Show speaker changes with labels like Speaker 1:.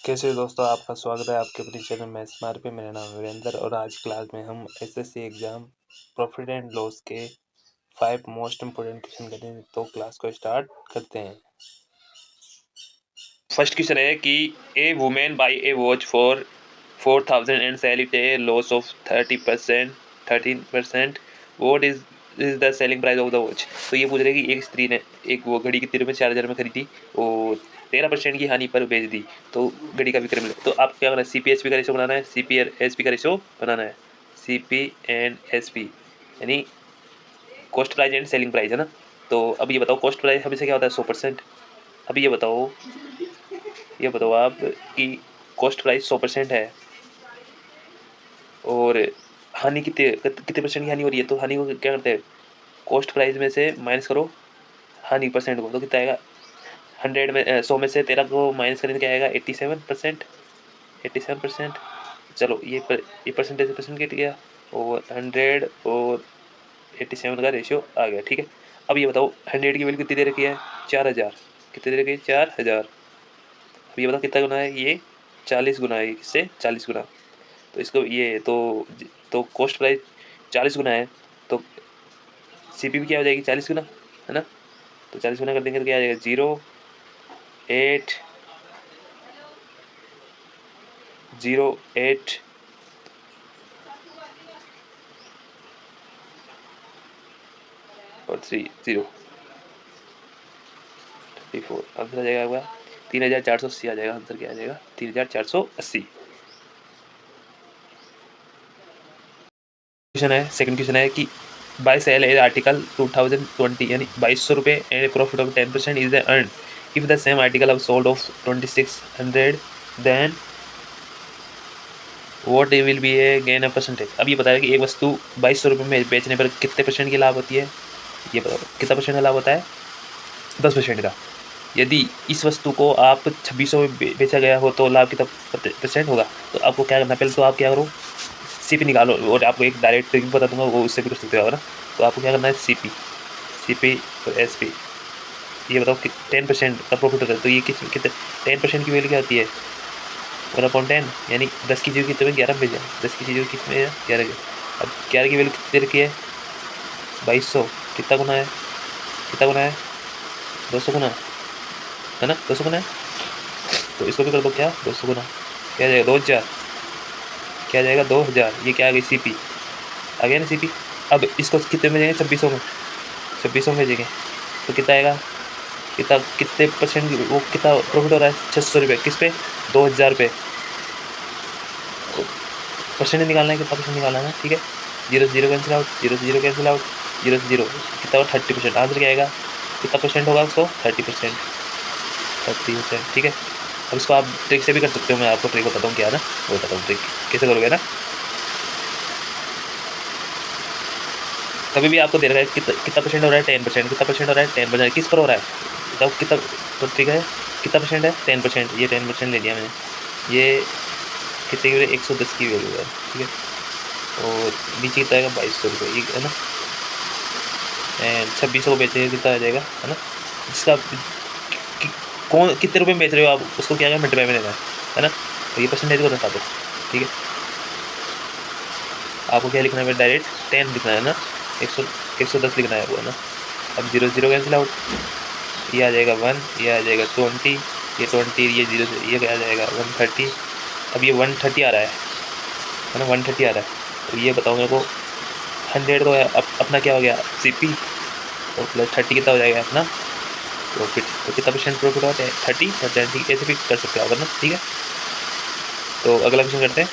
Speaker 1: कैसे हो दोस्तों, आपका स्वागत है आपके अपने चैनल मैथ्स मार पे। मेरा नाम है वीरेंद्र और आज क्लास में हम SSC exam profit and loss के 5 मोस्ट इम्पोर्टेंट क्वेश्चन करेंगे। तो क्लास को स्टार्ट करते हैं। फर्स्ट क्वेश्चन है कि a women buy a watch for 4000 and sell it a loss of 13%। What is the selling price of the watch. तो ये पूछ रहे कि एक स्त्री ने एक वो घड़ी कितने रुपये 4000 में खरीदी और 13% की हानि पर बेच दी तो घड़ी का विक्रय मिले। तो आप क्या करना है, सी पी एस पी का रेशो बनाना है, सी पी एस पी का रेशो बनाना है, C P and S P यानी cost price and selling price है ना। तो अब ये बताओ कॉस्ट प्राइस हमेशा क्या होता है 100%। अभी ये बताओ आप कि कॉस्ट प्राइस 100% है और हानि कितने कितने परसेंट की हानि हो रही है। तो हानि को क्या करते हैं, कॉस्ट प्राइस में से माइनस करो हानि परसेंट को, तो कितना आएगा 100 में 100 में से 13 को माइनस करें तो क्या आएगा 87%। चलो ये परसेंटेज कट गया और 100 और 87 का रेशियो आ गया। ठीक है, अब ये बताओ 100 की वैल्यू कितनी दे रखी है 4000, कितनी दे रखी है 4000। अब ये बताओ कितना गुना है, ये 40 गुना है, किससे 40 गुना। तो इसको ये तो कॉस्ट प्राइस 40 गुना है तो सीपी भी क्या हो जाएगी 40 गुना, है ना। तो 40 गुना कर देंगे तो क्या आ जाएगा 0.08 और 30 आंसर आ जाएगा आपका 3480 आ जाएगा। आंसर क्या आ जाएगा 3480। क्वेश्चन है, सेकंड क्वेश्चन है कि बाय सेल ए आर्टिकल 2020 यानी 2200 रुपये and profit of 10% is the earn if the same article of sold of 2600 then what will be a gain a percentage. अब ये बताया कि एक वस्तु 2200 रुपये में बेचने पर कितने परसेंट की लाभ होती है। ये बताओ कितना परसेंट का लाभ होता है 10% का। यदि इस वस्तु को आप 2600 में बेचा गया हो तो लाभ कितना परसेंट होगा। तो आपको क्या करना है, पहले तो आप क्या करो सीपी निकालो और आपको एक डायरेक्ट ट्रिक बता दूंगा वो उससे भी कर सकते हो ना। तो आपको क्या करना है सीपी और एसपी। ये बताओ कि 10% का प्रॉफिट होता है तो ये कितने 10% की वैल्यू क्या होती है 1/10 यानी 10 की जगह कितने में 11 में भेजा 10 की जगह कितने में 11 के। अब 11 की वैल्यू कितने रखी है 2200, कितना गुना है 200 गुना है ना, 200 गुना है। तो इसको भी कर दो क्या 200 गुना, क्या आ जाएगा 2000, क्या आ जाएगा 2000। ये क्या आ गई सीपी आ गया ना सीपी। अब इसको कितने में भेजेंगे 2600 में भेजेंगे तो कितना आएगा, कितने परसेंट वो कितना प्रॉफिट हो रहा है 600 रुपये किस पे 2000 पे। परसेंट निकालना है, कितना परसेंट निकालना है, ठीक है। 0 से 0 कैंसिल आउट, 0 से 0 कैंसिल आउट, 0 से 0 कितना 30%। आंसर क्या आएगा कितना परसेंट होगा उसको 30%। ठीक है। अब इसको आप ट्रिक से भी कर सकते हो, मैं आपको ट्रिक बताता हूँ क्या ना, वो बताता हूँ ट्रिक कैसे करोगे ना। कभी भी आपको दे रहा है कितना परसेंट हो रहा है 10%, कितना परसेंट हो रहा है 10%, किस पर हो रहा है बताओ कितना। तो ठीक है कितना परसेंट है 10%, ये 10% ले लिया मैंने। ये कितने की वैल्यू 110 की वैल्यू है, ठीक है। और नीचे कितना आएगा 2200 रुपये, ये है ना। एंड 2600 को बेचेगा कितना आ जाएगा, है ना। जिसका कौन कितने रुपये में बेच रहे हो आप उसको क्या है मल्टीप्लाई में लेना है ना। तो ये परसेंटेज को दर्शा दो, ठीक है। आपको क्या लिखना है डायरेक्ट 10 लिखना है ना, 110 लिखना है वो, है ना। अब 0 0 कैंसिल आउट, ये आ जाएगा 1, ये आ जाएगा 20, ये 20, ये 0 से ये क्या आ जाएगा 130। अब ये 130 आ रहा है ना, 130 आ रहा है। तो ये बताओ मेरे को 100 तो अपना क्या हो गया सीपी और प्लस 30 कितना हो जाएगा अपना प्रॉफिट। तो कितना परसेंट प्रॉफिट होता है 30%, ऐसे भी कर सकते हो आप ना, ठीक है। तो अगला क्वेश्चन करते हैं।